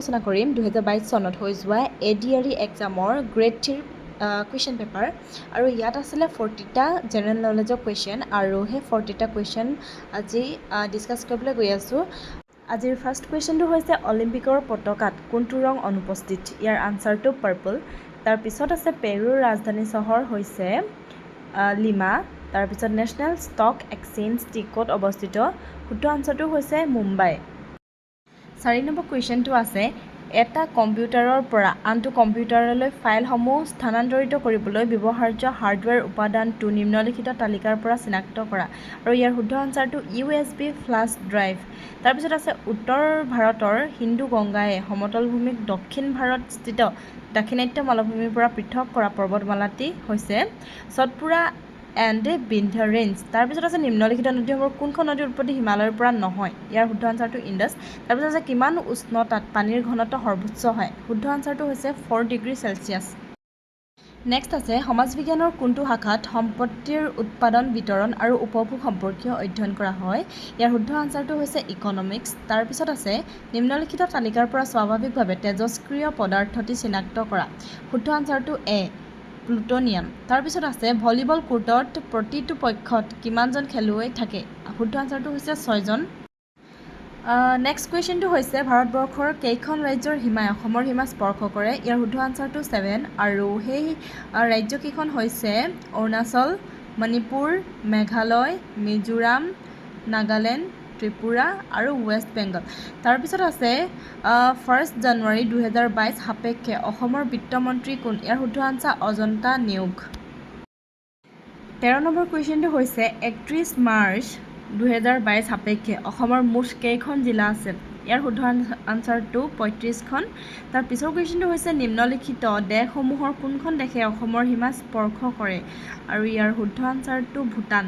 আলোচনা কৰিম 2022 চনত হৈ যোৱা ADRE এক্সামৰ গ্ৰেড 3 কুৱেশ্যন পেপাৰ আৰু ইয়াত আছিলে 40টা জেনেৰেল নলেজৰ কুৱেশ্যন আৰু সেই 40টা কুৱেশ্যন আজি ডিছকাছ কৰিবলৈ গৈ আছোঁ। আজিৰ ফাৰ্ষ্ট কুৱেশ্যনটো হৈছে অলিম্পিকৰ পতাকাত কোনটো ৰং অনুপস্থিত? ইয়াৰ আনচাৰটো পাৰ্পল। তাৰপিছত আছে পেৰুৰ ৰাজধানী চহৰ হৈছে লিমা। তাৰপিছত নেশ্যনেল ষ্টক এক্সচেঞ্জটি ক'ত অৱস্থিত? শুদ্ধ আনচাৰটো হৈছে মুম্বাই। 4 নম্বৰ কুৱেশ্যনটো আছে এটা কম্পিউটাৰৰ পৰা আনটো কম্পিউটাৰলৈ ফাইলসমূহ স্থানান্তৰিত কৰিবলৈ ব্যৱহাৰ্য হাৰ্ডৱেৰ উপাদানটো নিম্নলিখিত তালিকাৰ পৰা চিনাক্ত কৰা আৰু ইয়াৰ শুদ্ধ আনচাৰটো USB ফ্লাছ ড্ৰাইভ। তাৰপিছত আছে উত্তৰ ভাৰতৰ সিন্ধু গংগাই সমতল ভূমিক দক্ষিণ ভাৰতস্থিত দাক্ষিণাত্য মালভূমিৰ পৰা পৃথক কৰা পৰ্বতমালাটি হৈছে সতপুৰা এণ্ড বিন্ধ্য ৰেঞ্জ। তাৰপিছত আছে নিম্নলিখিত নদীসমূহৰ কোনখন নদীৰ উৎপত্তি হিমালয়ৰ পৰা নহয়? ইয়াৰ শুদ্ধ আনচাৰটো ইণ্ডাছ। তাৰপিছত আছে কিমান উষ্ণতাত পানীৰ ঘনত্ব সৰ্বোচ্চ হয়? শুদ্ধ আনচাৰটো হৈছে 4 ডিগ্ৰী চেলছিয়াছ। নেক্সট আছে সমাজ বিজ্ঞানৰ কোনটো শাখাত সম্পত্তিৰ উৎপাদন বিতৰণ আৰু উপভোগ সম্পৰ্কীয় অধ্যয়ন কৰা হয়? ইয়াৰ শুদ্ধ আনচাৰটো হৈছে ইকনমিক্স। তাৰপিছত আছে নিম্নলিখিত তালিকাৰ পৰা স্বাভাৱিকভাৱে তেজস্ক্ৰিয় পদাৰ্থটি চিনাক্ত কৰা। শুদ্ধ আনচাৰটো এ প্লুটনিয়াম। তাৰপিছত আছে ভলীবল কোৰ্টত প্ৰতিটো পক্ষত কিমানজন খেলুৱৈ থাকে? শুদ্ধ আনচাৰটো হৈছে 6 জন। নেক্সট কুৱেশ্যনটো হৈছে ভাৰতবৰ্ষৰ কেইখন ৰাজ্যৰ সীমাই অসমৰ সীমা স্পৰ্শ কৰে? ইয়াৰ শুদ্ধ আনচাৰটো 7 আৰু সেই ৰাজ্যকেইখন হৈছে অৰুণাচল, মণিপুৰ, মেঘালয়, মিজোৰাম, নাগালেণ্ড, ত্ৰিপুৰা আৰু ৱেষ্ট বেংগল। তাৰপিছত আছে 1 জানুৱাৰী 2022 সাপেক্ষে অসমৰ বিত্তমন্ত্ৰী কোন? ইয়াৰ শুদ্ধ আনচাৰ অজন্তা নেওগ। 13 নম্বৰ কুৱেশ্যনটো হৈছে 31 মাৰ্চ 2022 সাপেক্ষে অসমৰ মুঠ কেইখন জিলা আছে? ইয়াৰ শুদ্ধ আনচাৰটো 35খন। তাৰ পিছৰ কুৱেশ্যনটো হৈছে নিম্নলিখিত দেশসমূহৰ কোনখন দেশে অসমৰ সীমা স্পৰ্শ কৰে? আৰু ইয়াৰ শুদ্ধ আনচাৰটো ভূটান।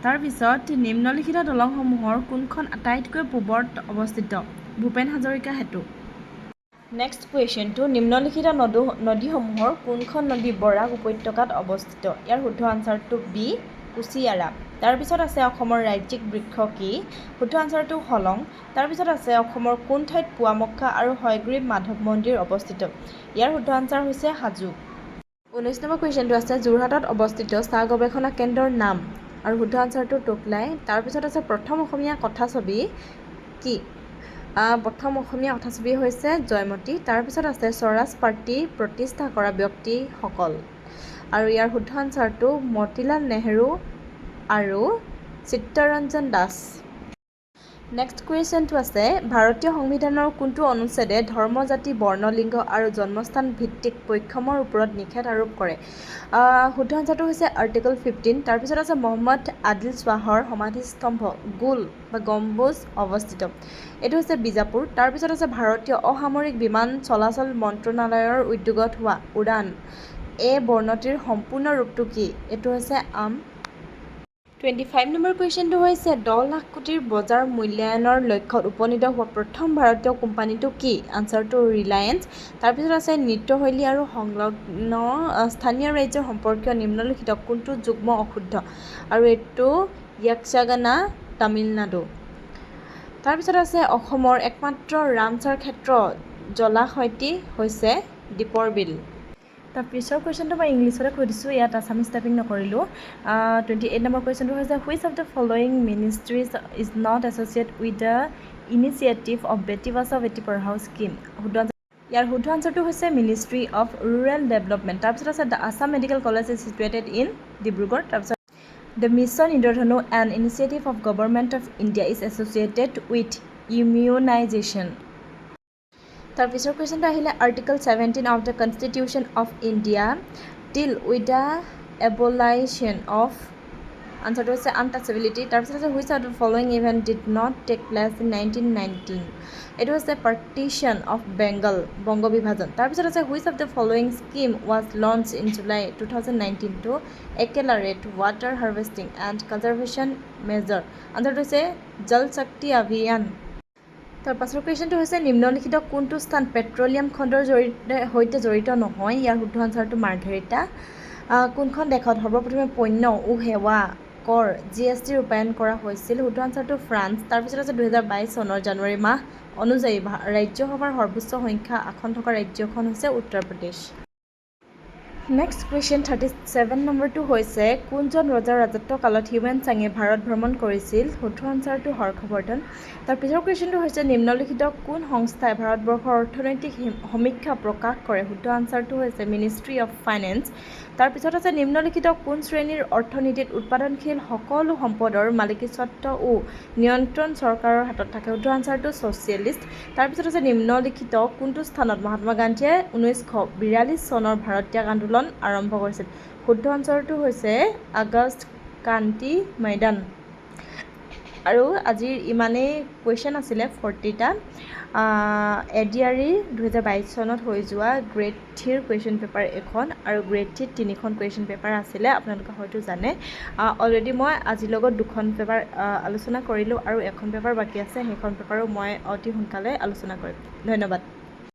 তাৰপিছত নিম্নলিখিত দলংসমূহৰ কোনখন আটাইতকৈ পূবত অৱস্থিত? ভূপেন হাজৰিকা সেতু। নেক্সট কুৱেশ্যনটো নিম্নলিখিত নদীসমূহৰ কোনখন নদী বৰাক উপত্যকাত অৱস্থিত? ইয়াৰ শুদ্ধ আনচাৰটো বি কুচিয়াৰা। তাৰপিছত আছে অসমৰ ৰাজ্যিক বৃক্ষ কি? শুদ্ধ আনচাৰটো হলং। তাৰপিছত আছে অসমৰ কোন ঠাইত পুৱামক্কা আৰু হয়গ্ৰীৱ মাধৱ মন্দিৰ অৱস্থিত? ইয়াৰ শুদ্ধ আনচাৰ হৈছে হাজো। 19 নম্বৰ কুৱেশ্যনটো আছে যোৰহাটত অৱস্থিত চাহ গৱেষণা কেন্দ্ৰৰ নাম আৰু শুদ্ধ আনচাৰটো টোকলাই। তাৰপিছত আছে প্ৰথম অসমীয়া কথাছবি কি? প্ৰথম অসমীয়া কথাছবি হৈছে জয়মতী। তাৰপিছত আছে স্বৰাজ পাৰ্টি প্ৰতিষ্ঠা কৰা ব্যক্তিসকল আৰু ইয়াৰ শুদ্ধ আনচাৰটো মতিলাল নেহৰু আৰু চিত্তৰঞ্জন দাস। নেক্সট কুৱেশ্যনটো আছে ভাৰতীয় সংবিধানৰ কোনটো অনুচ্ছেদে ধৰ্ম জাতি বৰ্ণ লিংগ আৰু জন্মস্থান ভিত্তিক বৈষম্যৰ ওপৰত নিষেধ আৰোপ কৰে? শুদ্ধ আনচাৰটো হৈছে আৰ্টিকল 15। তাৰপিছত আছে মহম্মদ আদিল শ্বাহৰ সমাধিস্তম্ভ গোল বা গম্বুজ অৱস্থিত। এইটো হৈছে বিজাপুৰ। তাৰপিছত আছে ভাৰতীয় অসামৰিক বিমান চলাচল মন্ত্ৰণালয়ৰ উদ্যোগত হোৱা উড়ান এ বৰ্ণটিৰ সম্পূৰ্ণ ৰূপটো কি? এইটো হৈছে আম। 25 নম্বৰ কুৱেশ্যনটো হৈছে 10 লাখ কোটিৰ বজাৰ মূল্যায়নৰ লক্ষ্যত উপনীত হোৱা প্ৰথম ভাৰতীয় কোম্পানীটো কি? আনচাৰটো ৰিলায়েন্স। তাৰপিছত আছে নৃত্যশৈলী আৰু সংলগ্ন স্থানীয় ৰাজ্যৰ সম্পৰ্কীয় নিম্নলিখিত কোনটো যুগ্ম অশুদ্ধ? আৰু এইটো য়ক্ষগানা তামিলনাডু। তাৰপিছত আছে অসমৰ একমাত্ৰ ৰামছাৰ ক্ষেত্ৰ জলাশয়টি হৈছে দীপৰ বিল। তাৰ পিছৰ কুৱেশ্যনটো মই ইংলিছতে সুধিছোঁ, ইয়াত আছামিজ টাইপিং নকৰিলোঁ। 28 নম্বৰ কুৱেশ্যনটো হৈছে which of the following ministries is not associated with the initiative of Beti Bachao Beti Padhao scheme? ইয়াৰ শুদ্ধ আনচাৰটো হৈছে মিনিষ্ট্ৰি অফ ৰুৰেল ডেভেলপমেণ্ট। তাৰপিছত আছে the Assam medical college is situated in Dibrugarh. তাৰপিছত the mission Indradhanush an initiative of government of India is associated with immunisation. তাৰ পিছৰ কুৱেশ্যনটো আহিলে article 17 of the constitution of India deal with the abolition of. আনচাৰটো হৈছে untouchability. তাৰপিছত আছে which of the following event did not take place in 1919? এইটো হৈছে partition of Bengal Banga বিভাজন। তাৰপিছত আছে which of the following scheme was launch in July 2019 to accelerate water harvesting and conservation measure? আনচাৰটো হৈছে জল শক্তি অভিযান। তাৰ পাছৰ কুৱেশ্যনটো হৈছে নিম্নলিখিত কোনটো স্থান পেট্ৰলিয়াম খণ্ডৰ সৈতে জড়িত নহয়? ইয়াৰ শুদ্ধ আনচাৰটো মাৰ্ঘেৰিটা। কোনখন দেশত সৰ্বপ্ৰথমে পণ্য ও সেৱা কৰ GST ৰূপায়ণ কৰা হৈছিল? শুদ্ধ আনচাৰটো ফ্ৰান্স। তাৰপিছত আছে 2022 চনৰ জানুৱাৰী মাহ অনুযায়ী ৰাজ্যসভাৰ সৰ্বোচ্চ সংখ্যা আসন থকা ৰাজ্যখন হৈছে উত্তৰ প্ৰদেশ। নেক্সট কুৱেশ্যন 37 নম্বৰটো হৈছে কোনজন ৰজাৰ ৰাজত্বকালত হিউৱেন চাঙে ভাৰত ভ্ৰমণ কৰিছিল? শুদ্ধ আনচাৰটো হৰ্ষবৰ্ধন। তাৰ পিছৰ কুৱেশ্যনটো হৈছে নিম্নলিখিত কোন সংস্থাই ভাৰতবৰ্ষৰ অৰ্থনৈতিক সমীক্ষা প্ৰকাশ কৰে? শুদ্ধ আনচাৰটো হৈছে মিনিষ্ট্ৰী অফ ফাইনেন্স। তাৰপিছত আছে নিম্নলিখিত কোন শ্ৰেণীৰ অৰ্থনীতিত উৎপাদনশীল সকলো সম্পদৰ মালিকীস্বত্ব ও নিয়ন্ত্ৰণ চৰকাৰৰ হাতত থাকে? শুদ্ধ আনচাৰটো ছ'চিয়েলিষ্ট। তাৰপিছত আছে নিম্নলিখিত কোনটো স্থানত মহাত্মা গান্ধীয়ে 1942 চনৰ ভাৰত ত্যাগ আন্দোলন আৰম্ভ কৰিছিল? শুদ্ধ আনচাৰটো হৈছে আগষ্ট ক্ৰান্তি ময়দান। আৰু আজিৰ ইমানেই কুৱেশ্যন আছিলে 40টা। ADRE 2022 চনত হৈ যোৱা গ্ৰেড 3ৰ কুৱেশ্যন পেপাৰ এখন আৰু গ্ৰেড 3ত 3খন কুৱেশ্যন পেপাৰ আছিলে, আপোনালোকে হয়তো জানে। অলৰেডি মই আজিৰ লগত 2খন পেপাৰ আলোচনা কৰিলোঁ আৰু এখন পেপাৰ বাকী আছে, সেইখন পেপাৰো মই অতি সোনকালে আলোচনা কৰিম। ধন্যবাদ।